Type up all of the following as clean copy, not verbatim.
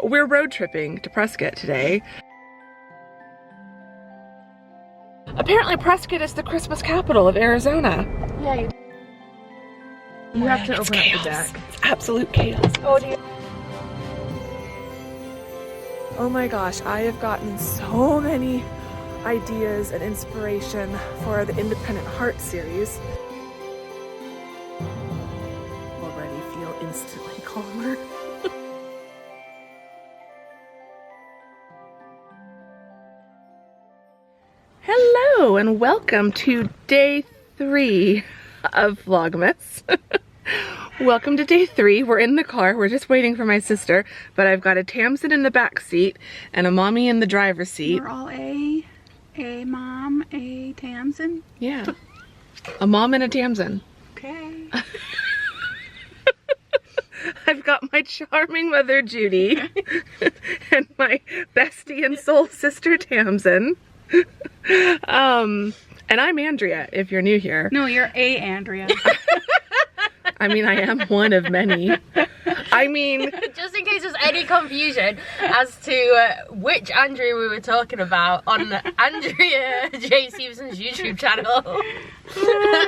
We're road tripping to Prescott today. Apparently Prescott is the Christmas capital of Arizona. Yeah, you have to open chaos. up the deck. It's absolute chaos. Oh dear. Oh my gosh, I have gotten so many ideas and inspiration for the Independent Heart series. Already feel instantly calmer. Hello and welcome to day 3 of Vlogmas. Welcome to day 3. We're in the car. We're just waiting for my sister, but I've got a Tamzin in the back seat and a mommy in the driver's seat. We're all a mom, a Tamzin. Yeah. A mom and a Tamzin. Okay. I've got my charming mother Judy and my bestie and soul sister Tamzin. And I'm Andrea, if you're new here. No, you're a Andrea. I mean, I am one of many. I mean... Just in case there's any confusion as to which Andrea we were talking about on Andrea J. Stevenson's YouTube channel.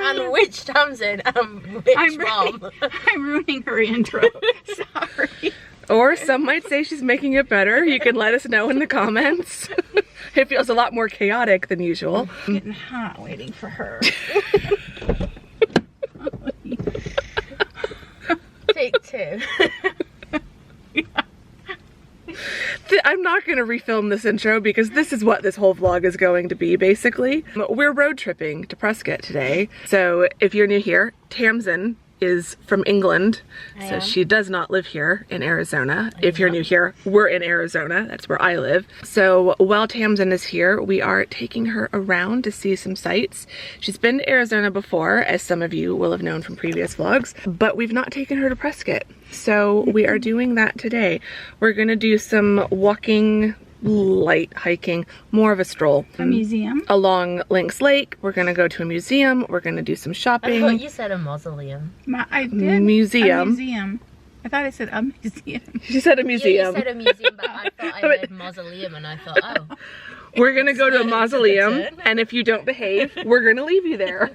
And which Tamzin and which mom. I'm ruining her intro. Sorry. Or some might say she's making it better. You can let us know in the comments. It feels a lot more chaotic than usual. I'm getting hot waiting for her. Take 2. I'm not going to refilm this intro because this is what this whole vlog is going to be, basically. We're road tripping to Prescott today. So if you're new here, Tamzin is from England, so she does not live here in Arizona. If you're new here, we're in Arizona. That's where I live. So while Tamzin is here, we are taking her around to see some sights. She's been to Arizona before, as some of you will have known from previous vlogs, but we've not taken her to Prescott. So we are doing that today. We're gonna do some walking, light hiking, more of a stroll. A museum? Along Lynx Lake. We're gonna go to a museum. We're gonna do some I shopping. thought you said a mausoleum. I did. Museum. A museum. I thought I said a museum. She said a Yeah, museum. you said a museum, but I thought I heard mausoleum and I thought, oh. We're gonna go to a mausoleum, and if you don't behave, we're gonna leave you there.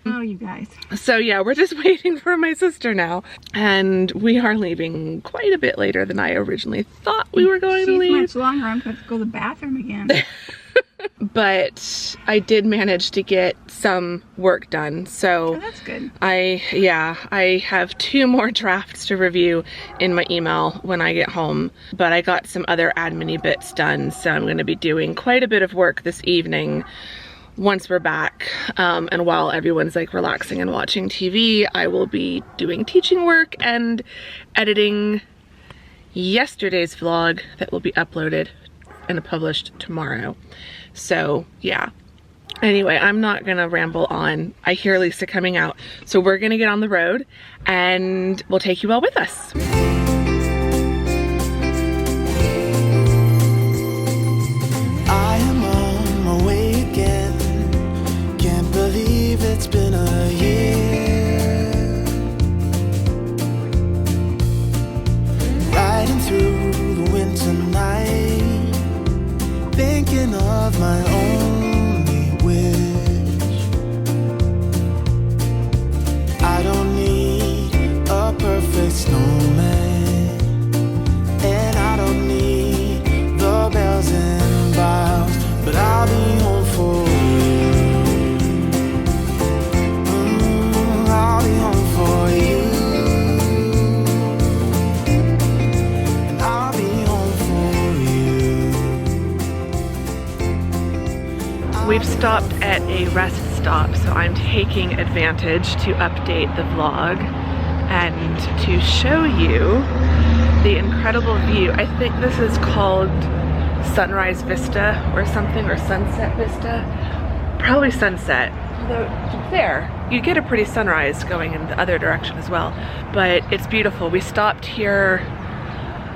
Oh, you guys. So yeah, we're just waiting for my sister now, and we are leaving quite a bit later than I originally thought we were going to She's leave. much longer. I'm going to go to the bathroom again. But I did manage to get some work done, so Oh, that's good. I have 2 more drafts to review in my email when I get home, but I got some other admin-y bits done, so I'm going to be doing quite a bit of work this evening once we're back, and while everyone's like relaxing and watching TV, I will be doing teaching work and editing yesterday's vlog that will be uploaded and published tomorrow. So yeah, anyway, I'm not gonna ramble on. I hear Lisa coming out, so we're gonna get on the road and we'll take you all with us. It's been a year, riding through the winter night, thinking of my only wish. I don't need a perfect snowman, and I don't need the bells and boughs, but I'll be home for you. I'll be home for you, and I'll be home for you. We've stopped at a rest stop, so I'm taking advantage to update the vlog and to show you the incredible view. I think this is called Sunrise Vista or something, or Sunset Vista. Probably sunset. Although there, you get a pretty sunrise going in the other direction as well. But it's beautiful. We stopped here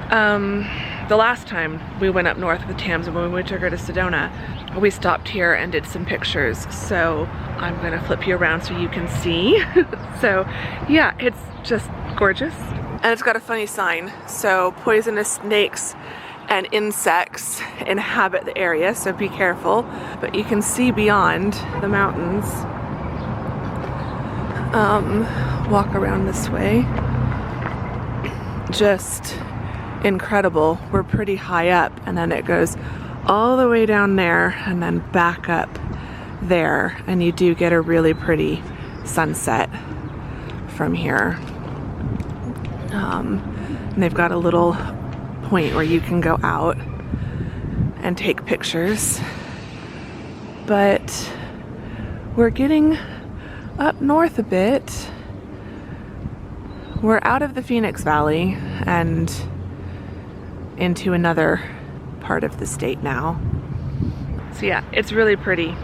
the last time we went up north with Tamzin, when we took her to Sedona. We stopped here and did some pictures. So I'm gonna flip you around so you can see. So yeah, it's just gorgeous. And it's got a funny sign. So poisonous snakes and insects inhabit the area, so be careful. But you can see beyond the mountains. Walk around this way. Just incredible. We're pretty high up, and then it goes all the way down there and then back up there, and you do get a really pretty sunset from here. And they've got a little point where you can go out and take pictures. But we're getting up north a bit. We're out of the Phoenix Valley and into another part of the state now. So yeah, it's really pretty.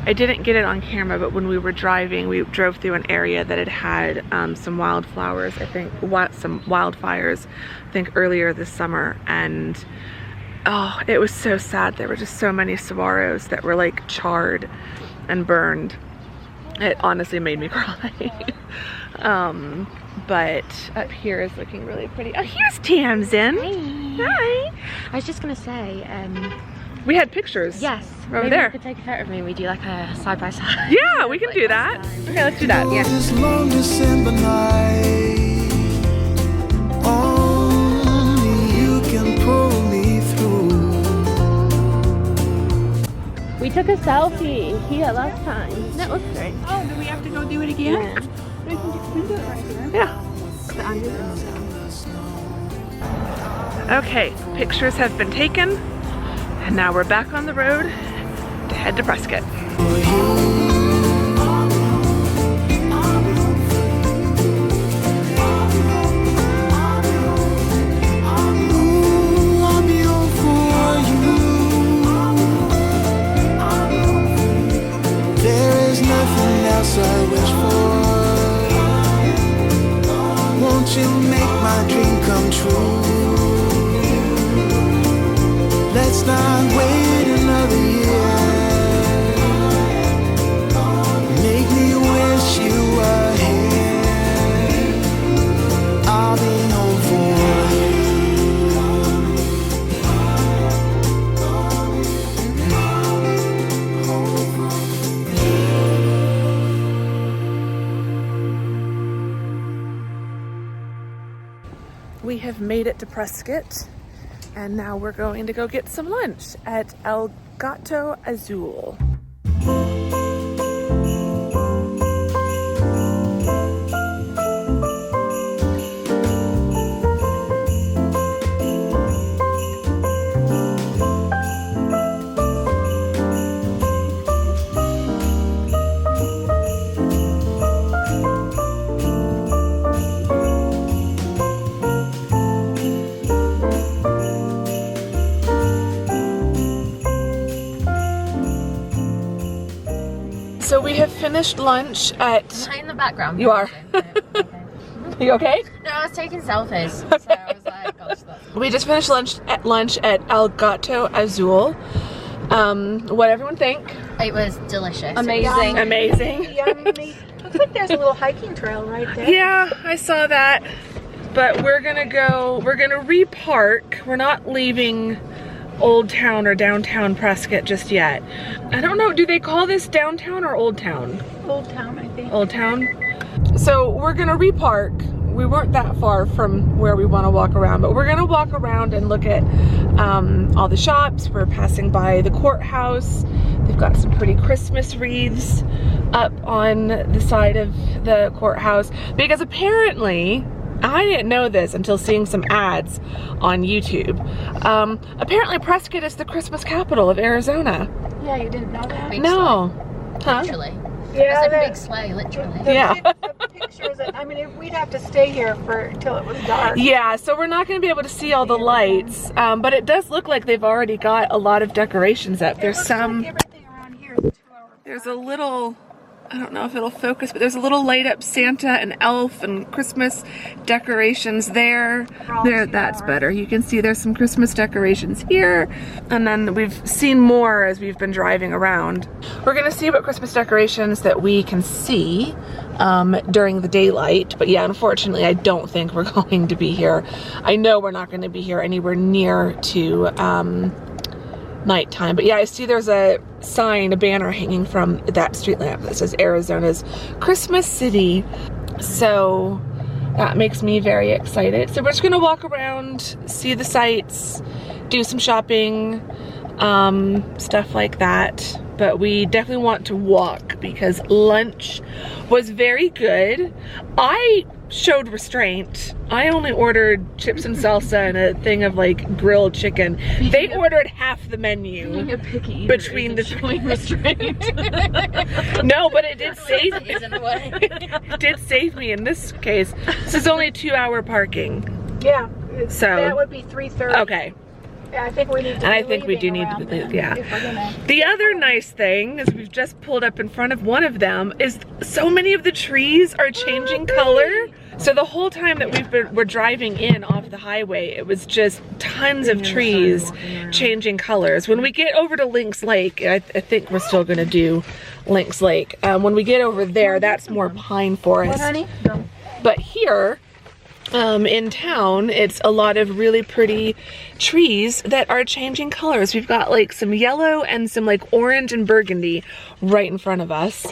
I didn't get it on camera, but when we were driving, we drove through an area that had some wildflowers, I think, some wildfires, I think earlier this summer, and oh, it was so sad. There were just so many saguaros that were like charred and burned. It honestly made me cry. But up here is looking really pretty. Oh, here's Tamzin. Hi. Hi. I was just gonna say, We had pictures. yes, over maybe there. you could take a photo of me. We do like a side by side. Yeah, we can do that. Okay, let's do that. Yeah. This long December night, only you can pull me through. We took a selfie here last time. That looks great. Oh, do we have to go do it again? We can do it right here. Yeah. Okay, pictures have been taken, and now we're back on the road to head to Prescott. I wish for. Won't you make my dream come true? Let's not wait another year. Make me wish you were here. I'll be home for you. We have made it to Prescott, and now we're going to go get some lunch at El Gato Azul. So we have finished lunch at... Am I in the background? You are. Okay. You okay? No, I was taking selfies, so I was like, gosh, that's... We just finished lunch at El Gato Azul. What everyone think? It was delicious. Amazing. Amazing. Yummy. Looks like there's a little hiking trail right there. Yeah, I saw that. But we're gonna repark. We're not leaving Old Town or downtown Prescott just yet. I don't know, do they call this downtown or Old Town? Old Town, I think. Old Town. So we're gonna repark. We weren't that far from where we want to walk around, but we're gonna walk around and look at all the shops. We're passing by the courthouse. They've got some pretty Christmas wreaths up on the side of the courthouse, because apparently, I didn't know this until seeing some ads on YouTube. Apparently Prescott is the Christmas capital of Arizona. Yeah, you didn't know that? Big No. Huh? Literally. Yeah, It's like a big sleigh, literally. Yeah. The pictures, I mean, we'd have to stay here till it was dark. Yeah, so we're not going to be able to see all the lights, but it does look like they've already got a lot of decorations up. There's some, Like everything around here is a 2-hour. there's a little, I don't know if it'll focus, but there's a little light up Santa and elf and Christmas decorations there. There, that's better. You can see there's some Christmas decorations here, and then we've seen more as we've been driving around. We're gonna see what Christmas decorations that we can see. during the daylight. But yeah, unfortunately, I don't think we're going to be here. I know we're not going to be here anywhere near to nighttime. But yeah, I see there's a sign, a banner hanging from that street lamp that says Arizona's Christmas City. So that makes me very excited. So we're just gonna walk around, see the sights, do some shopping, stuff like that. But we definitely want to walk because lunch was very good. I showed restraint. I only ordered chips and salsa and a thing of like grilled chicken. They ordered half the menu between the showing restraint. No, but it did save me. It did save me in this case. This is only 2-hour parking. Yeah. So that would be 3:30. Okay. Yeah, I think we need to. And I think we do need to leave, yeah. The other nice thing is we've just pulled up in front of one of them is so many of the trees are changing color. So the whole time that we're driving in off the highway, it was just tons of trees changing colors. When we get over to Lynx Lake, I think we're still gonna do Lynx Lake. When we get over there, that's more pine forest. What, honey? But here, in town, it's a lot of really pretty trees that are changing colors. We've got like some yellow and some like orange and burgundy right in front of us.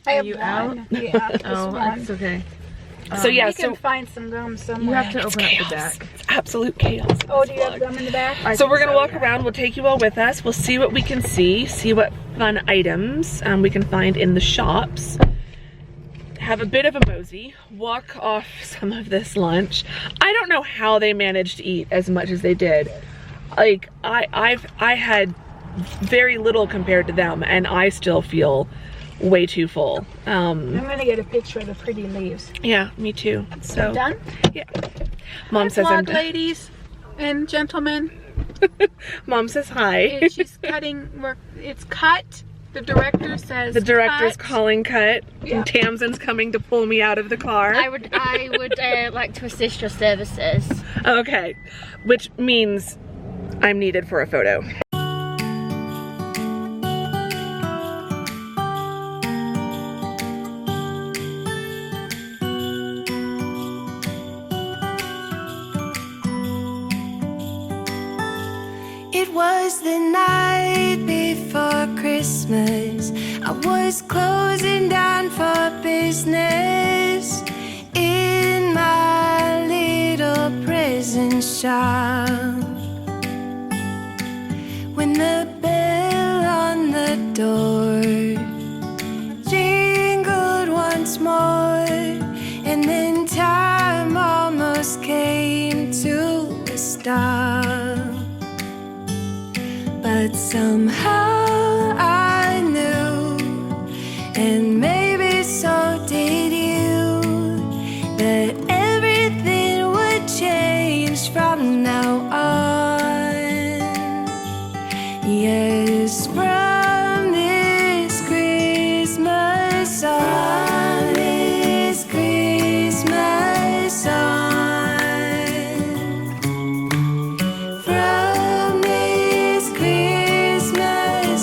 Are you out? Yeah. Oh, that's okay. So yeah, we can find some gum somewhere. You have to it's open up chaos. the back. It's absolute chaos. Oh, do you have gum in the back? So we're gonna walk around. We'll take you all with us. We'll see what we can see what fun items we can find in the shops. Have a bit of a mosey, walk off some of this lunch. I don't know how they managed to eat as much as they did. Like I had very little compared to them, and I still feel way too full. I'm gonna get a picture of the pretty leaves. Yeah, me too. So Done? yeah. Mom says I'm Vlog done. ladies and gentlemen. Mom says hi. She's cutting work. It's cut. The director says The director's cut. calling cut. Yeah. And Tamzin's coming to pull me out of the car. I would like to assist your services. Okay, which means I'm needed for a photo. It was the night before Christmas. I was closing down for business in my little present shop, when the bell on the door jingled once more, and then time almost came to a stop. But somehow I knew, and maybe so did you, that everything would change from now on. Yes, from this Christmas on, this Christmas on. From this Christmas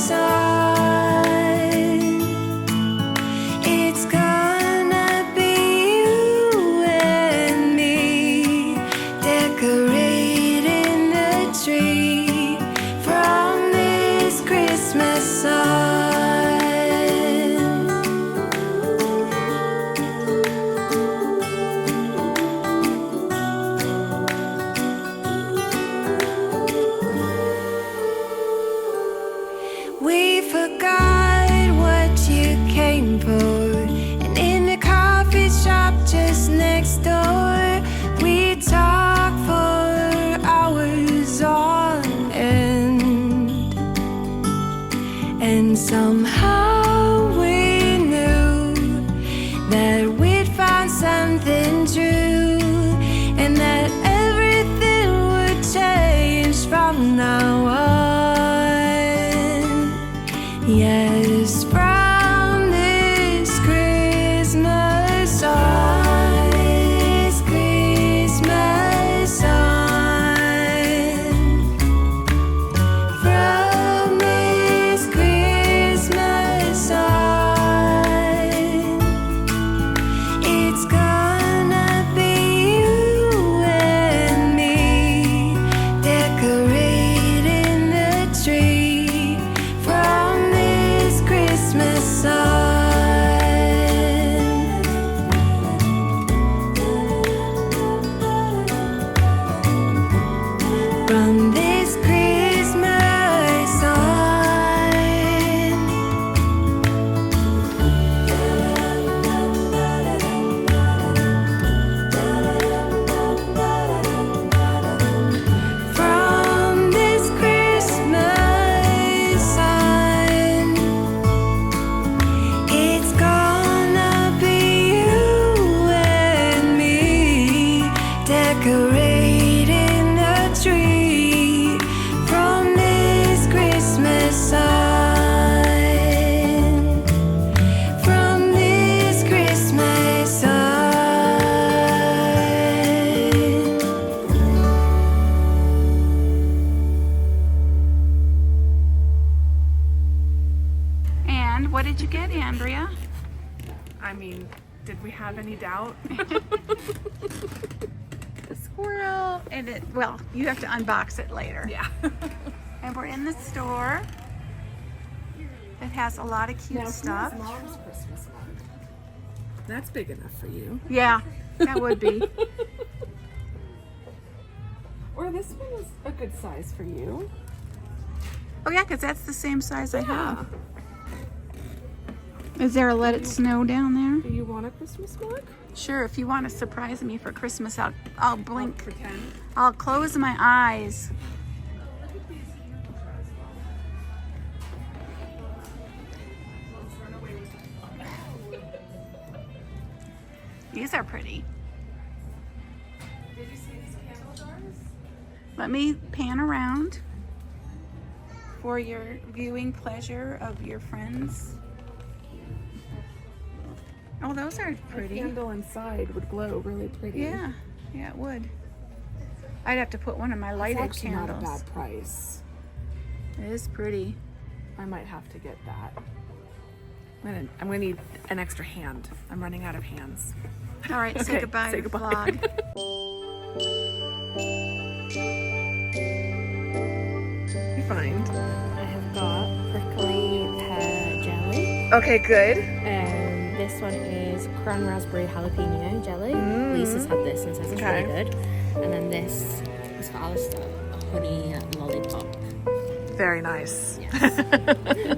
decorating the tree from this Christmas side. From this Christmas side. And what did you get, Andrea? I mean, did we have any doubt? The squirrel, and it, well, you have to unbox it later. Yeah. And we're in the store. It has a lot of cute stuff. Mom's Christmas one? That's big enough for you. Yeah, that would be. Or this one is a good size for you. Oh yeah, because that's the same size I have. Is there a Let It Snow down there? Do you want a Christmas mug? Sure, if you want to surprise me for Christmas, I'll blink. Pretend. I'll close my eyes. These are pretty. Did you see these candle jars? Let me pan around for your viewing pleasure of your friends. Oh, those are The pretty. candle inside would glow really pretty. Yeah, yeah, it would. I'd have to put one of my It's lighted actually candles. not a bad price. It is pretty. I might have to get that. I'm gonna need an extra hand. I'm running out of hands. All right, say Okay, goodbye say to the goodbye. vlog. You find. I have got prickly pear jelly. Okay, good. This one is cran raspberry jalapeno jelly. Lisa's had this and says it's Okay. really good. And then this is for Alistair, a honey lollipop. Very nice. Yes.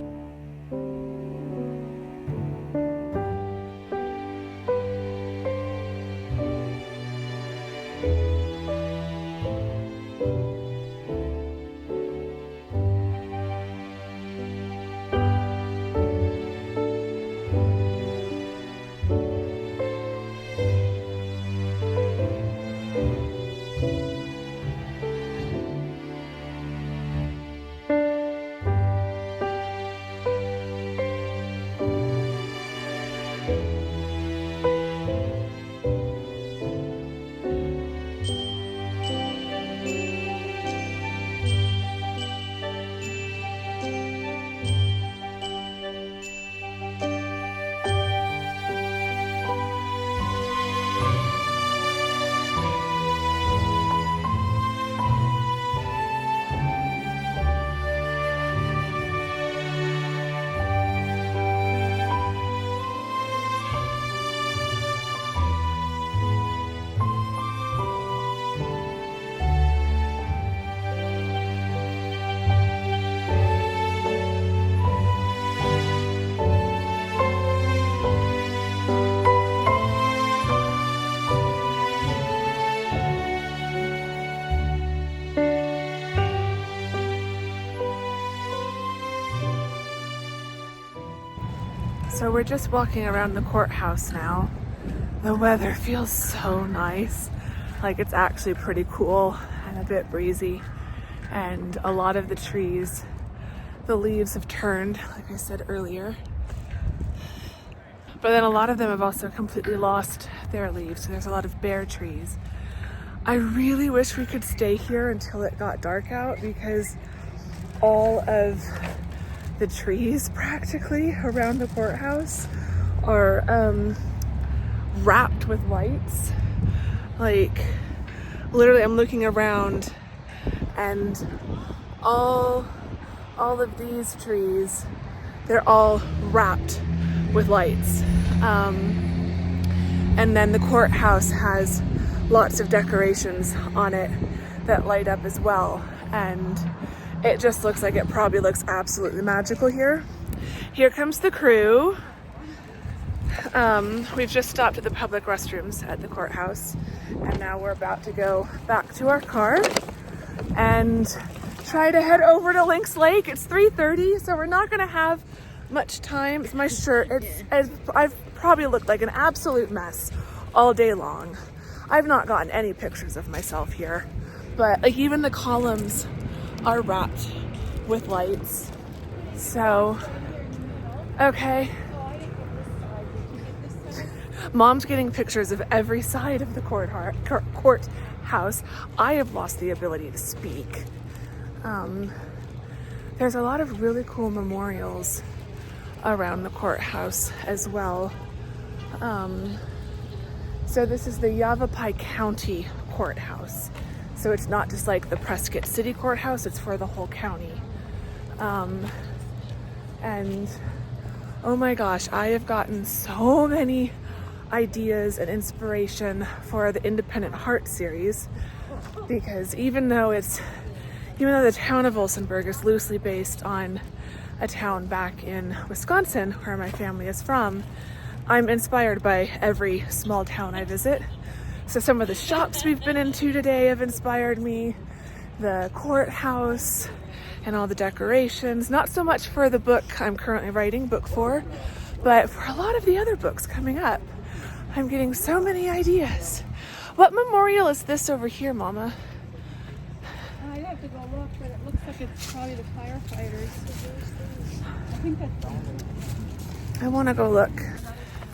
So we're just walking around the courthouse now. The weather feels so nice. Like it's actually pretty cool and a bit breezy. And a lot of the trees, the leaves have turned, like I said earlier. But then a lot of them have also completely lost their leaves. So there's a lot of bare trees. I really wish we could stay here until it got dark out because all of the trees practically around the courthouse are wrapped with lights. Like literally I'm looking around and all of these trees, they're all wrapped with lights. And then the courthouse has lots of decorations on it that light up as well. And it just looks like it probably looks absolutely magical here. Here comes the crew. We've just stopped at the public restrooms at the courthouse and now we're about to go back to our car and try to head over to Lynx Lake. It's 3:30, so we're not gonna have much time. It's my shirt. I've probably looked like an absolute mess all day long. I've not gotten any pictures of myself here, but like even the columns are wrapped with lights. So, okay. Mom's getting pictures of every side of the courthouse. I have lost the ability to speak. There's a lot of really cool memorials around the courthouse as well. So this is the Yavapai County Courthouse. So it's not just like the Prescott City Courthouse, it's for the whole county. And oh my gosh, I have gotten so many ideas and inspiration for the Independent Heart series, because even though the town of Olsenburg is loosely based on a town back in Wisconsin where my family is from, I'm inspired by every small town I visit. So some of the shops we've been into today have inspired me, the courthouse and all the decorations, not so much for the book I'm currently writing, book 4, but for a lot of the other books coming up. I'm getting so many ideas. What memorial is this over here, Mama? I'd have to go look, but it looks like it's probably the firefighters. I think that's... I want to go look.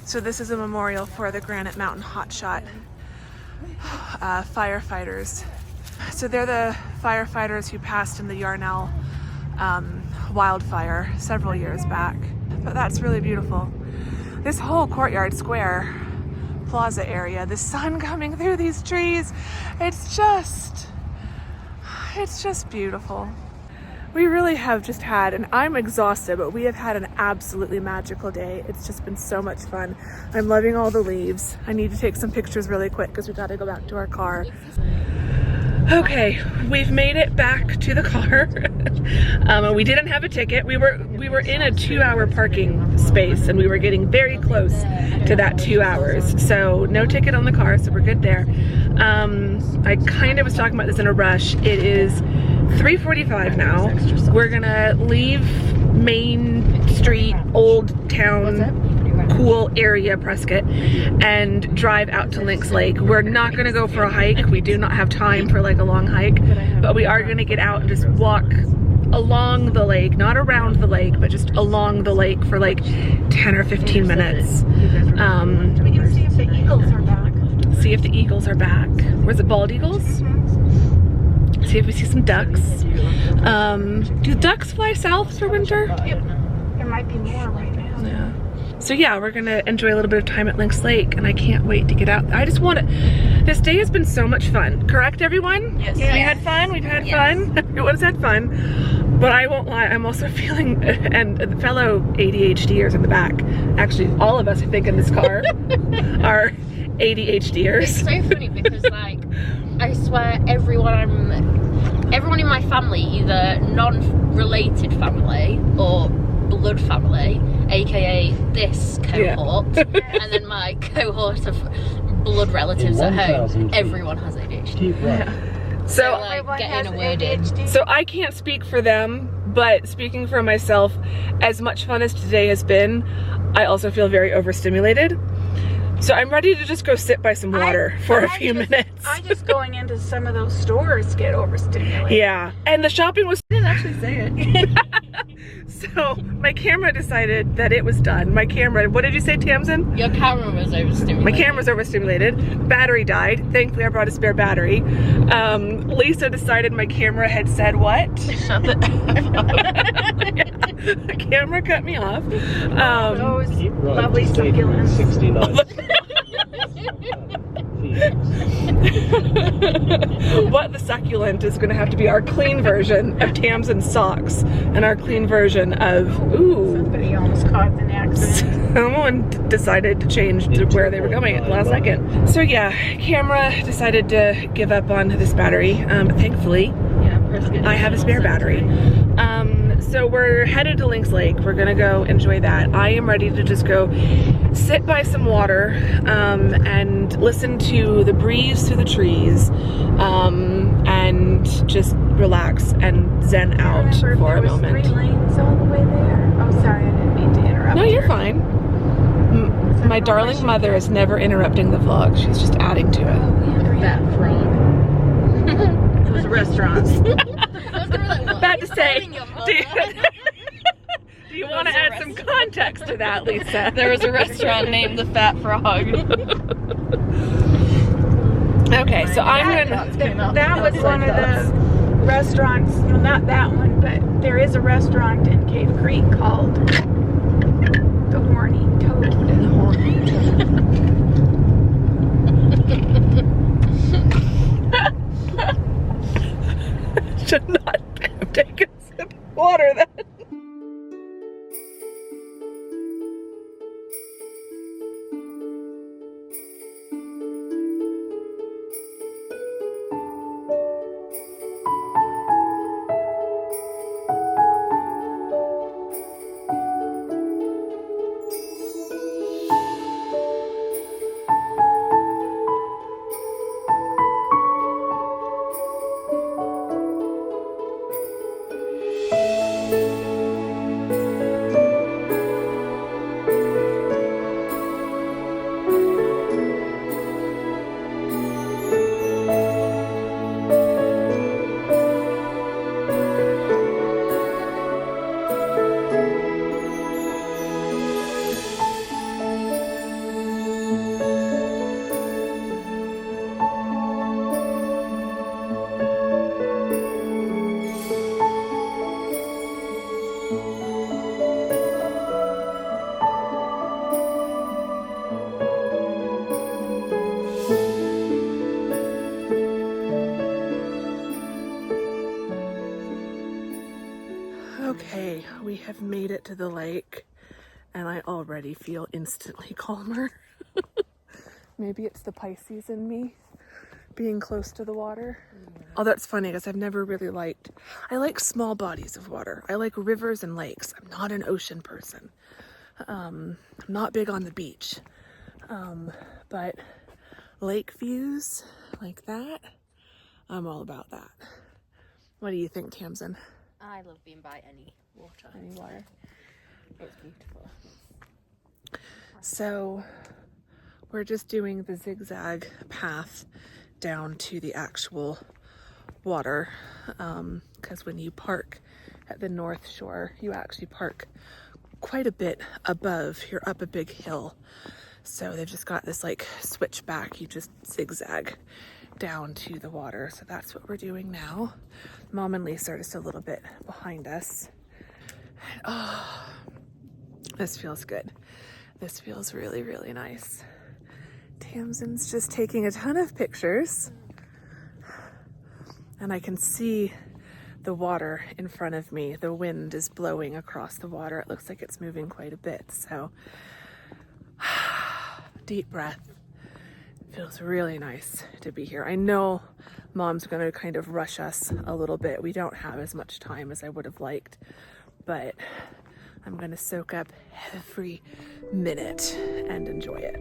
So this is a memorial for the Granite Mountain Hotshot firefighters. So they're the firefighters who passed in the Yarnell wildfire several years back. But that's really beautiful. This whole courtyard square plaza area, the sun coming through these trees, it's just beautiful. We really have just had, and I'm exhausted, but we have had an absolutely magical day. It's just been so much fun. I'm loving all the leaves. I need to take some pictures really quick because we got to go back to our car. Okay, we've made it back to the car. We didn't have a ticket. We were in a 2-hour parking space, and we were getting very close to that 2 hours. So no ticket on the car, so we're good there. I kind of was talking about this in a rush. It is 3:45 now. We're gonna leave Main Street, Old Town, cool area Prescott, and drive out to Lynx Lake. We're not gonna go for a hike. We do not have time for like a long hike, but we are gonna get out and just walk along the lake, not around the lake, but just along the lake for like 10 or 15 minutes. We can see if the eagles are back. See if the eagles are back. Was it bald eagles? See if we see some ducks. Do ducks fly south for winter? Yep. There might be more right now. Yeah. So yeah, we're gonna enjoy a little bit of time at Lynx Lake, and I can't wait to get out. I just want to, this day has been so much fun. Correct, everyone? Yes. We had fun, we've had fun. Everyone's had fun. But I won't lie, I'm also feeling, and the fellow ADHDers in the back, actually all of us I think in this car are ADHDers. It's so funny because like, I swear everyone in my family, either non-related family or blood family, aka this cohort, and then my cohort of blood relatives at home, everyone has ADHD. Yeah. So like getting a word in. So I can't speak for them, but speaking for myself, as much fun as today has been, I also feel very overstimulated. So I'm ready to just go sit by some water for a few minutes. I just going into some of those stores get overstimulated. Yeah, and the shopping was, I didn't actually say it. So my camera decided that it was done. My camera, what did you say, Tamzin? Your camera was overstimulated. My camera's overstimulated. Battery died. Thankfully I brought a spare battery. Lisa decided my camera had said what? Shut the F up. Yeah, the camera cut me off. Those lovely succulents. What the succulent is going to have to be our clean version of Tamzin's socks and our clean version of, ooh. Somebody almost caused an accident. Someone decided to change to where they were going at the last second. So yeah, camera decided to give up on this battery. Thankfully, I have a spare battery. So we're headed to Lynx Lake. We're gonna go enjoy that. I am ready to just go sit by some water and listen to the breeze through the trees and just relax and zen out for a moment. 3 lanes all the way there. Oh, sorry, I didn't mean to interrupt. No, you're fine. My darling mother is never interrupting the vlog. She's just adding to it. Fat frog. Those restaurants. About to say, do you want to add some context to that, Lisa? There was a restaurant named the Fat Frog. Okay, so I'm gonna. That was one of the restaurants, well, not that one, but there is a restaurant in Cave Creek called the Horny Toad. Should not have taken a sip of water then. Okay, we have made it to the lake, and I already feel instantly calmer. Maybe it's the Pisces in me being close to the water. Although it's funny because I've never really liked, I like small bodies of water. I like rivers and lakes. I'm not an ocean person. I'm not big on the beach. But lake views like that, I'm all about that. What do you think, Tamzin? I love being by any water. Any water? It's beautiful. So we're just doing the zigzag path down to the actual water, because when you park at the North Shore, you actually park quite a bit above. You're up a big hill, so they've just got this like switchback. You just zigzag down to the water. So that's what we're doing now. Mom and Lisa are just a little bit behind us. Oh, this feels good. This feels really, really nice. Tamzin's just taking a ton of pictures, and I can see the water in front of me. The wind is blowing across the water. It looks like it's moving quite a bit. So deep breath. It feels really nice to be here. I know Mom's gonna kind of rush us a little bit. We don't have as much time as I would have liked, but I'm gonna soak up every minute and enjoy it.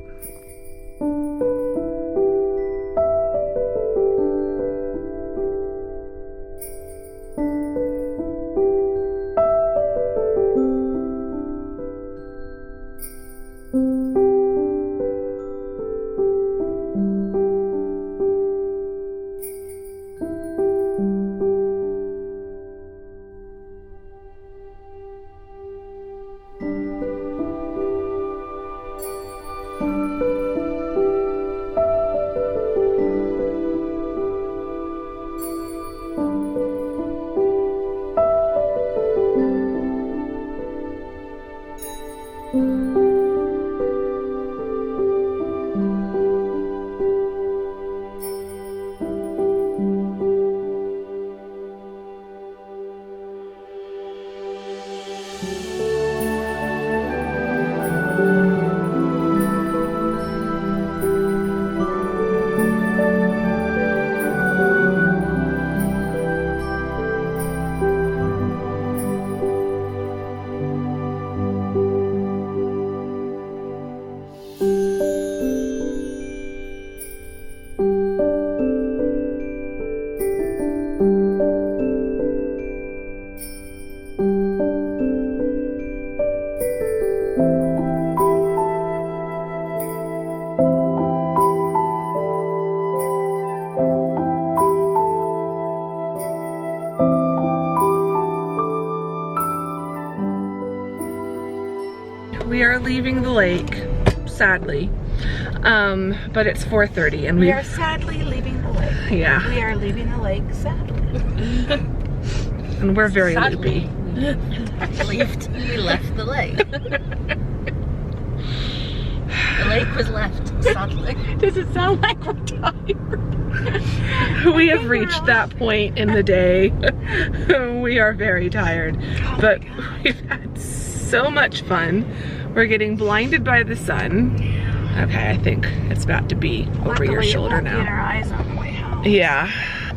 We are leaving the lake, sadly. But it's 4:30 and we are sadly leaving the lake. Yeah. We are leaving the lake sadly. And we're very Sadly. loopy. We left the lake. The lake was left, sadly. Does it sound like we're tired? We have reached that point in the day. We are very tired, but we've had so much fun. We're getting blinded by the sun. Okay, I think it's about to be over your shoulder now. Get our eyes on the way home. Yeah.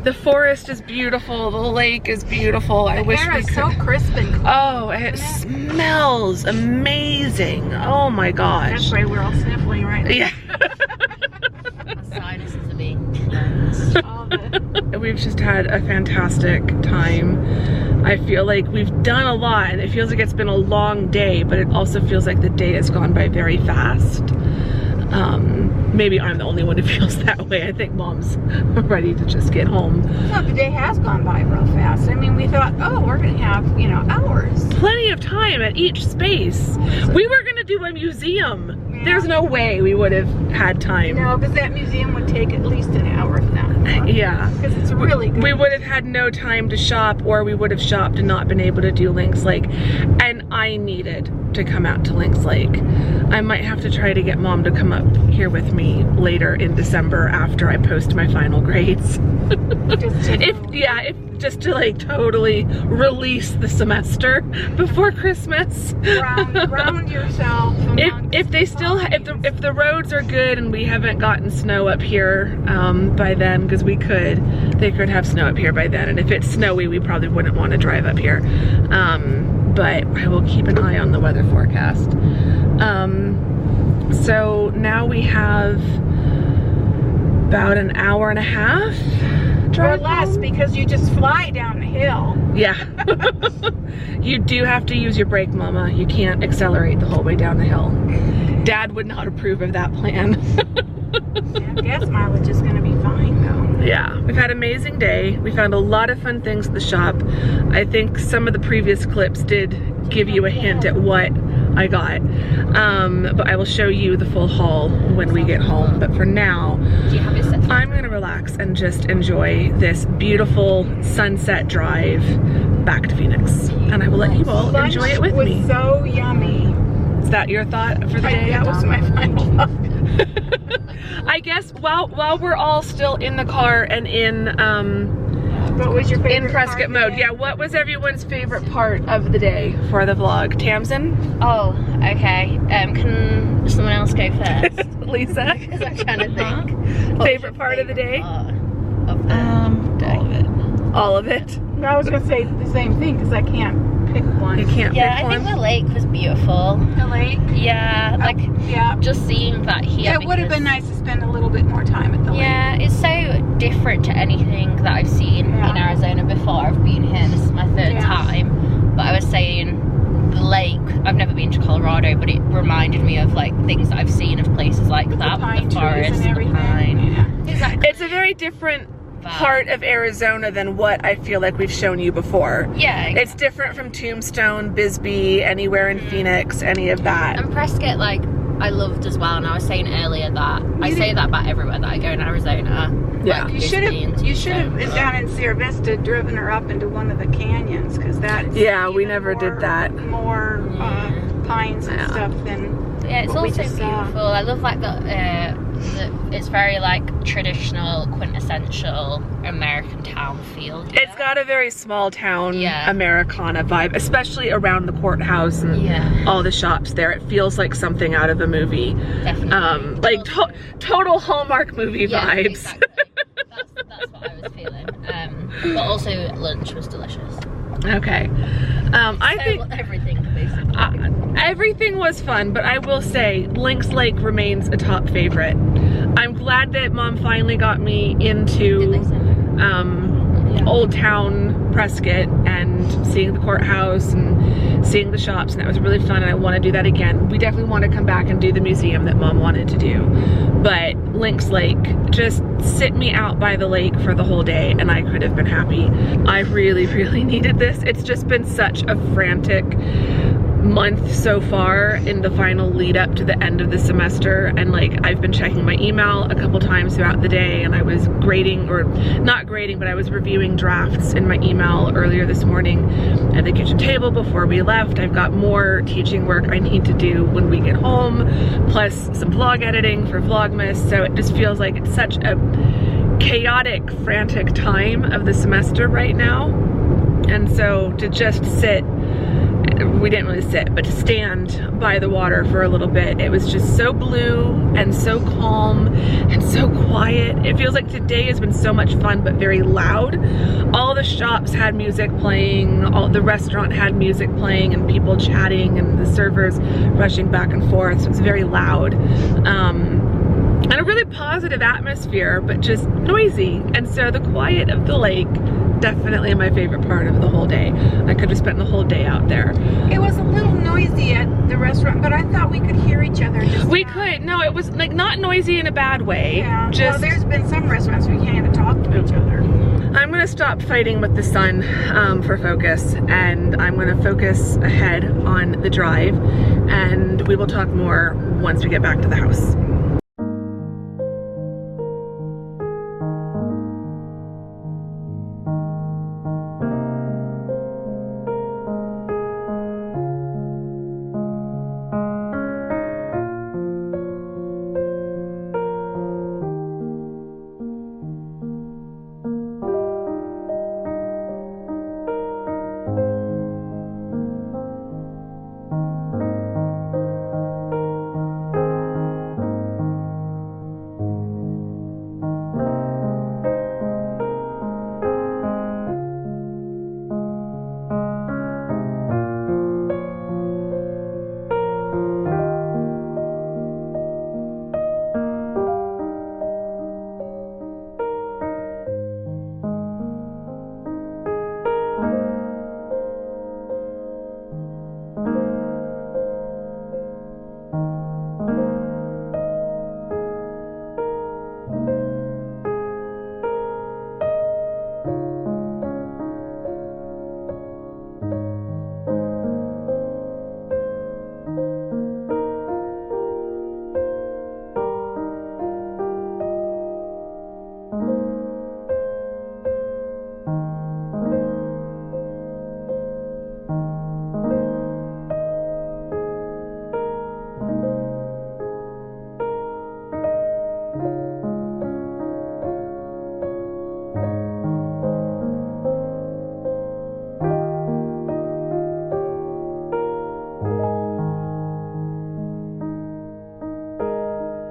The forest is beautiful. The lake is beautiful. I wish we It's could. so crisp and clean. Oh, it smells amazing. Oh my gosh. That's why we're all sniffling right now. Yeah. My sinuses are being cleansed. All the We've just had a fantastic time. I feel like we've done a lot and it feels like it's been a long day, but it also feels like the day has gone by very fast. Maybe I'm the only one who feels that way. I think Mom's ready to just get home. No, the day has gone by real fast. I mean, we thought, oh, we're gonna have, you know, hours. Plenty of time at each space. We were gonna do a museum. Yeah. There's no way we would have had time. No, because that museum would take at least an hour, if not more. Yeah. Because it's really good. We would have had no time to shop, or we would have shopped and not been able to do Lynx Lake. And I needed to come out to Lynx Lake. I might have to try to get Mom to come up here with me later in December after I post my final grades. Just to like totally release the semester before Christmas. Ground yourself. If the roads are good and we haven't gotten snow up here by then, because they could have snow up here by then, and if it's snowy we probably wouldn't want to drive up here, but I will keep an eye on the weather forecast. So now we have about an hour and a half drive or less home. because you just fly down the hill. Yeah. You do have to use your brake, Mama. You can't accelerate the whole way down the hill. Dad would not approve of that plan. Yeah, gas mileage is gonna be fine though. Yeah, we've had an amazing day. We found a lot of fun things at the shop. I think some of the previous clips did give you a hint at what I got. But I will show you the full haul when we get home. But for now, Do you have it set? I'm gonna relax and just enjoy this beautiful sunset drive back to Phoenix. And I will let you all enjoy it with Lunch me. was so yummy. Is that your thought for the day? That was my final thought. I guess while we're all still in the car and in What was your favorite in Prescott part mode, today? yeah, what was everyone's favorite part of the day for the vlog? Tamzin? Oh, okay. Can someone else go first? Lisa? Because I'm trying to think. Favorite part of the day? Of the day. All of it. All of it? No, I was gonna say the same thing because I can't pick one. You can't Yeah, pick I think one? the lake was beautiful. The lake. Yeah, like Yeah. just seeing that here. It would have because- been nice to spend a little bit more time at the lake. Yeah, it's so different to anything that I've seen Yeah. in Arizona before. I've been here, this is my third Yeah. time. But I was saying the lake, I've never been to Colorado, but it reminded me of like things that I've seen of places like With that, the pine the trees forest, and the everything. pine. Yeah. Exactly. It's a very different part of Arizona than what I feel like we've shown you before. Yeah. It's different from Tombstone, Bisbee, anywhere in Phoenix, any of that. And Prescott, like, I loved as well, and I was saying earlier that I say that about everywhere that I go in Arizona. Yeah. Like, You should have. Bisbee and You should have Tombstone. down in Sierra Vista driven her up into one of the canyons because that's Yeah, we even never did more- that. More pines and Yeah. stuff than. Yeah, it's what we also just saw. beautiful. I love like the it's very like traditional, quintessential American town feel. It's got a very small town Yeah. Americana vibe, especially around the courthouse and Yeah. all the shops there. It feels like something out of a movie. Definitely. Like total Hallmark movie Yeah, vibes. exactly. That's what I was feeling. But also lunch was delicious. Okay. I So think everything basically. everything was fun, but I will say Lynx Lake remains a top favorite. I'm glad that Mom finally got me into Did they say? Old Town Prescott and seeing the courthouse and seeing the shops, and that was really fun, and I want to do that again. We definitely want to come back and do the museum that Mom wanted to do, but Lynx Lake, just sit me out by the lake for the whole day and I could have been happy. I really, really needed this. It's just been such a frantic month so far in the final lead up to the end of the semester, and like I've been checking my email a couple times throughout the day, and I was grading, or not grading, but I was reviewing drafts in my email earlier this morning at the kitchen table before we left. I've got more teaching work I need to do when we get home, plus some vlog editing for Vlogmas, so it just feels like it's such a chaotic, frantic time of the semester right now. And so to just sit, we didn't really sit, but to stand by the water for a little bit, it was just so blue and so calm and so quiet. It feels like today has been so much fun, but very loud. All the shops had music playing, all the restaurant had music playing, and people chatting, and the servers rushing back and forth, so it's very loud. And a really positive atmosphere, but just noisy. And so the quiet of the lake, definitely my favorite part of the whole day. I could have spent the whole day out there. It was a little noisy at the restaurant, but I thought we could hear each other. We could. No, it was like not noisy in a bad way. Yeah. Just, well, there's been some restaurants we can't even talk to each other. I'm gonna stop fighting with the sun for focus, and I'm gonna focus ahead on the drive, and we will talk more once we get back to the house.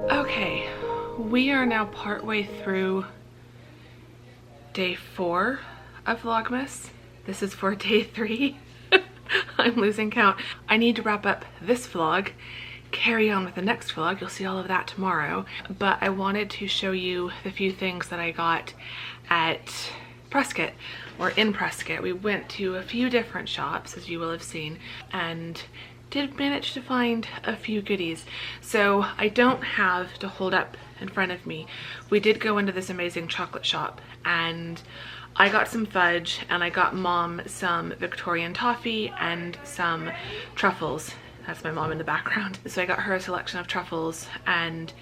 Okay, we are now partway through day 4 of Vlogmas. This is for day 3. I'm losing count. I need to wrap up this vlog, carry on with the next vlog. You'll see all of that tomorrow. But I wanted to show you the few things that I got at Prescott, or in Prescott. We went to a few different shops, as you will have seen, and did manage to find a few goodies. So I don't have to hold up in front of me. We did go into this amazing chocolate shop, and I got some fudge, and I got Mom some Victorian toffee and some truffles. That's my mom in the background. So I got her a selection of truffles, and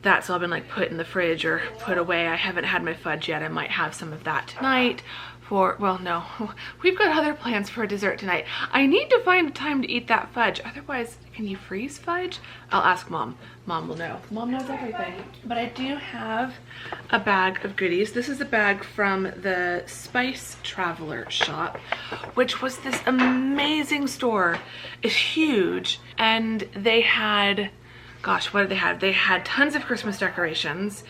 that's all been like put in the fridge or put away. I haven't had my fudge yet. I might have some of that tonight for, well, no, we've got other plans for dessert tonight. I need to find a time to eat that fudge. Otherwise, can you freeze fudge? I'll ask Mom. Mom will know. Mom knows everything. But I do have a bag of goodies. This is a bag from the Spice Traveler shop, which was this amazing store. It's huge, and they had, gosh, what did they have? They had tons of Christmas decorations.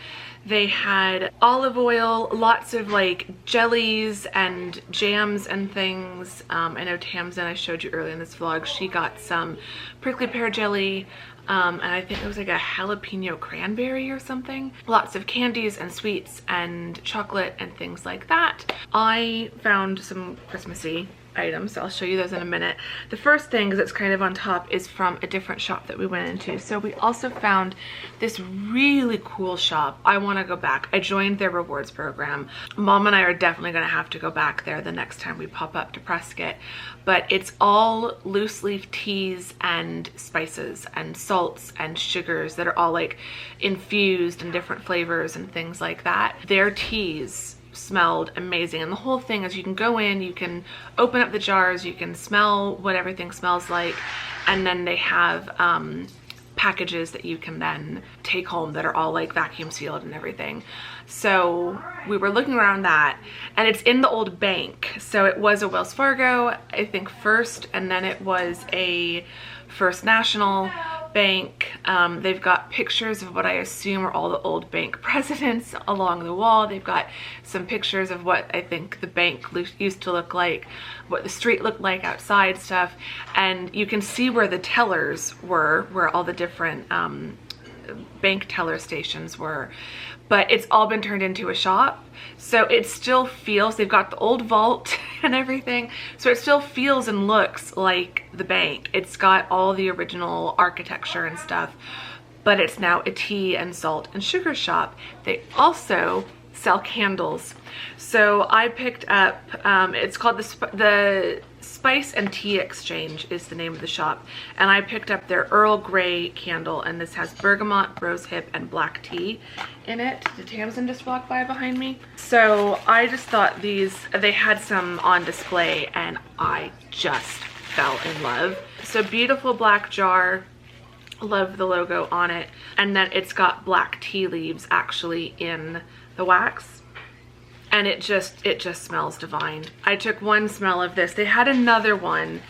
They had olive oil, lots of like jellies and jams and things. I know Tamzin, I showed you earlier in this vlog, she got some prickly pear jelly, and I think it was like a jalapeno cranberry or something. Lots of candies and sweets and chocolate and things like that. I found some Christmassy items, so I'll show you those in a minute. The first thing that's kind of on top is from a different shop that we went into. So we also found this really cool shop. I want to go back. I joined their rewards program. Mom and I are definitely going to have to go back there the next time we pop up to Prescott. But it's all loose leaf teas and spices and salts and sugars that are all like infused in different flavors and things like that. Their teas smelled amazing, and the whole thing is you can go in, you can open up the jars, you can smell what everything smells like, and then they have packages that you can then take home that are all like vacuum sealed and everything. So we were looking around that, and it's in the old bank. So it was a Wells Fargo, I think, first, and then it was a First National Bank. They've got pictures of what I assume are all the old bank presidents along the wall. They've got some pictures of what I think the bank used to look like, what the street looked like outside stuff, and you can see where the tellers were, where all the different bank teller stations were. But it's all been turned into a shop, so it still feels, they've got the old vault and everything, so it still feels and looks like the bank. It's got all the original architecture and stuff, but it's now a tea and salt and sugar shop. They also sell candles. So I picked up, it's called the Spice and Tea Exchange is the name of the shop, and I picked up their Earl Grey candle, and this has bergamot, rosehip, and black tea in it. Did Tamzin just walk by behind me? So I just thought they had some on display, and I just fell in love. So beautiful black jar, love the logo on it, and then it's got black tea leaves actually in the wax. And it just smells divine. I took one smell of this. They had another one,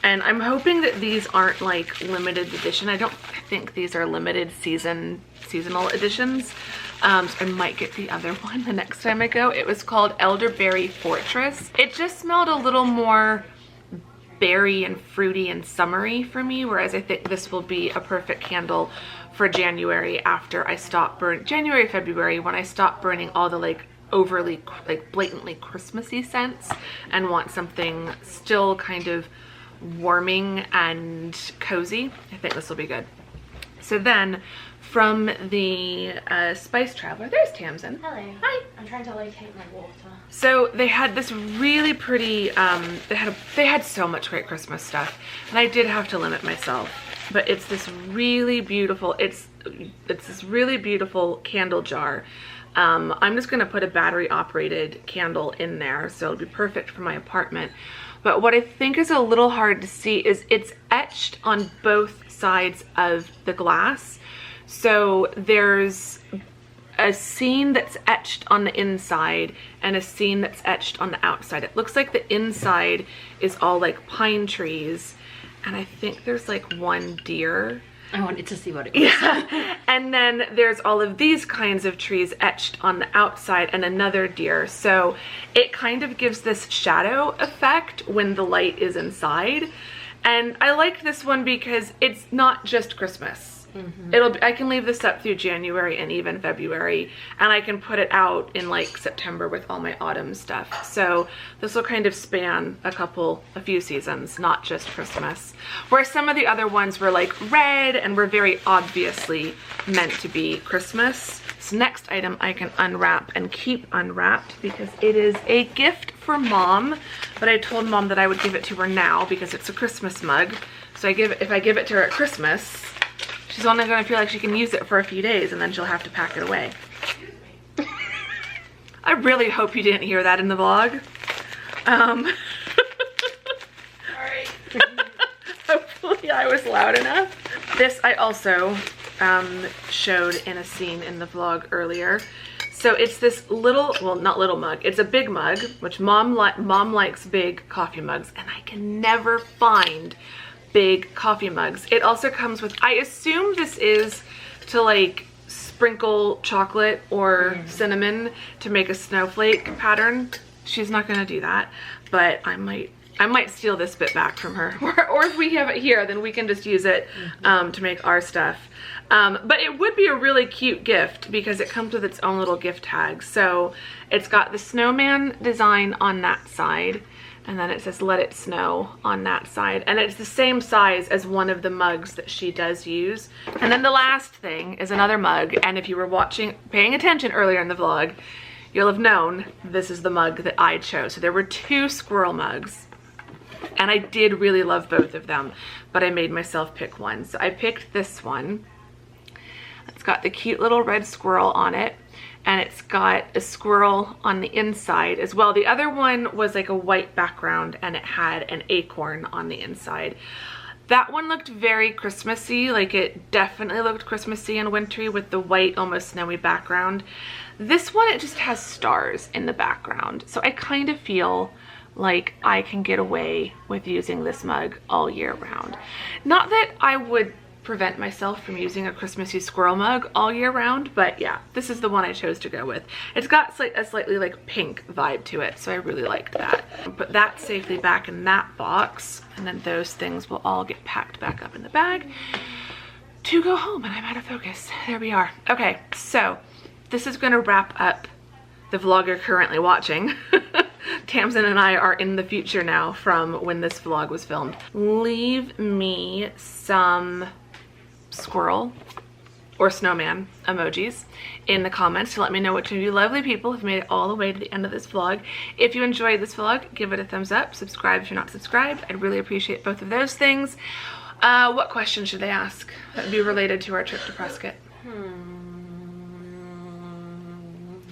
and I'm hoping that these aren't like limited edition. I don't think these are limited seasonal editions. So I might get the other one the next time I go. It was called Elderberry Fortress. It just smelled a little more berry and fruity and summery for me, whereas I think this will be a perfect candle for January after I stop January, February, when I stop burning all the like overly like blatantly Christmassy scents and want something still kind of warming and cozy. I think this will be good. So then from the Spice Traveler, there's Tamzin. Hello. Hi. I'm trying to locate my water. So they had this really pretty, they had so much great Christmas stuff, and I did have to limit myself, but it's this really beautiful, it's this really beautiful candle jar. I'm just gonna put a battery operated candle in there, so it'll be perfect for my apartment. But what I think is a little hard to see is it's etched on both sides of the glass. So there's a scene that's etched on the inside and a scene that's etched on the outside. It looks like the inside is all like pine trees, and I think there's like one deer. I wanted to see what it was. Yeah. And then there's all of these kinds of trees etched on the outside and another deer. So it kind of gives this shadow effect when the light is inside. And I like this one because it's not just Christmas. I can leave this up through January and even February, and I can put it out in like September with all my autumn stuff. So this will kind of span a few seasons, not just Christmas. Where some of the other ones were like red and were very obviously meant to be Christmas. This next item I can unwrap and keep unwrapped because it is a gift for Mom, but I told Mom that I would give it to her now because it's a Christmas mug. So if I give it to her at Christmas, she's only going to feel like she can use it for a few days, and then she'll have to pack it away. I really hope you didn't hear that in the vlog. Alright. Hopefully I was loud enough. This I also showed in a scene in the vlog earlier. So it's this little, well, not little mug, it's a big mug, which Mom likes big coffee mugs, and I can never find big coffee mugs. It also comes with, I assume this is to like sprinkle chocolate or cinnamon to make a snowflake pattern. She's not gonna do that, but I might steal this bit back from her. Or if we have it here, then we can just use it to make our stuff. But it would be a really cute gift because it comes with its own little gift tag. So it's got the snowman design on that side. And then it says let it snow on that side. And it's the same size as one of the mugs that she does use. And then the last thing is another mug. And if you were paying attention earlier in the vlog, you'll have known this is the mug that I chose. So there were 2 squirrel mugs. And I did really love both of them, but I made myself pick one. So I picked this one. It's got the cute little red squirrel on it. And it's got a squirrel on the inside as well. The other one was like a white background and it had an acorn on the inside. That one looked very Christmassy, like it definitely looked Christmassy and wintry with the white, almost snowy background. This one, it just has stars in the background. So I kind of feel like I can get away with using this mug all year round. Not that I would prevent myself from using a Christmassy squirrel mug all year round, but yeah, this is the one I chose to go with. It's got a slightly like pink vibe to it, so I really liked that. I'll put that safely back in that box, and then those things will all get packed back up in the bag to go home. And I'm out of focus. There we are. Okay, so this is gonna wrap up the vlog you're currently watching. Tamzin and I are in the future now from when this vlog was filmed. Leave me some squirrel or snowman emojis in the comments to let me know which of you lovely people have made it all the way to the end of this vlog. If you enjoyed this vlog, give it a thumbs up, subscribe if you're not subscribed. I'd really appreciate both of those things. What question should they ask that would be related to our trip to Prescott?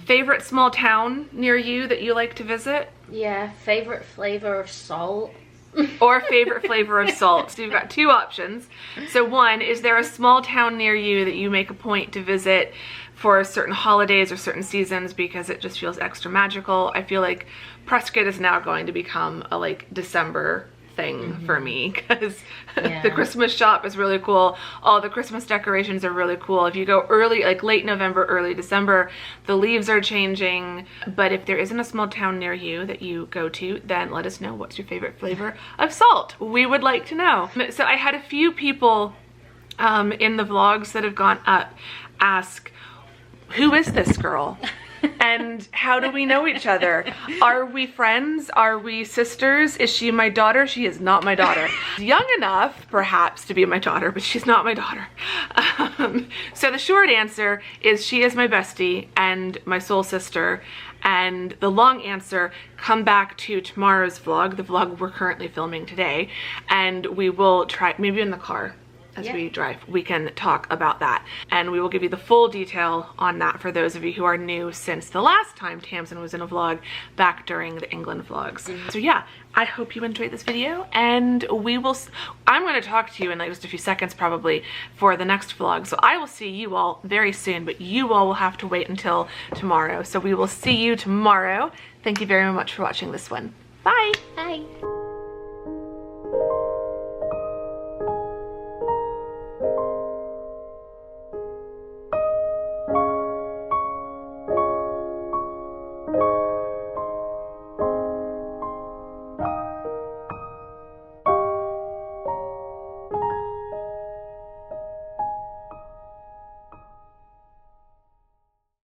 Favorite small town near you that you like to visit? Yeah, favorite flavor of salt. Or favorite flavor of salt. So you've got 2 options. So one, is there a small town near you that you make a point to visit for certain holidays or certain seasons because it just feels extra magical? I feel like Prescott is now going to become a like December thing for me because the Christmas shop is really cool. All the Christmas decorations are really cool. If you go early, like late November, early December, the leaves are changing. But if there isn't a small town near you that you go to, then let us know what's your favorite flavor of salt. We would like to know. So I had a few people in the vlogs that have gone up ask, who is this girl? And how do we know each other? Are we friends? Are we sisters? Is she my daughter? She is not my daughter. Young enough, perhaps, to be my daughter, but she's not my daughter. So the short answer is she is my bestie and my soul sister. And the long answer, come back to tomorrow's vlog, the vlog we're currently filming today, and we will try, maybe in the car, as we drive, we can talk about that. And we will give you the full detail on that for those of you who are new since the last time Tamzin was in a vlog back during the England vlogs. So yeah, I hope you enjoyed this video, and I'm going to talk to you in like just a few seconds probably for the next vlog. So I will see you all very soon, but you all will have to wait until tomorrow. So we will see you tomorrow. Thank you very much for watching this one. Bye. Bye.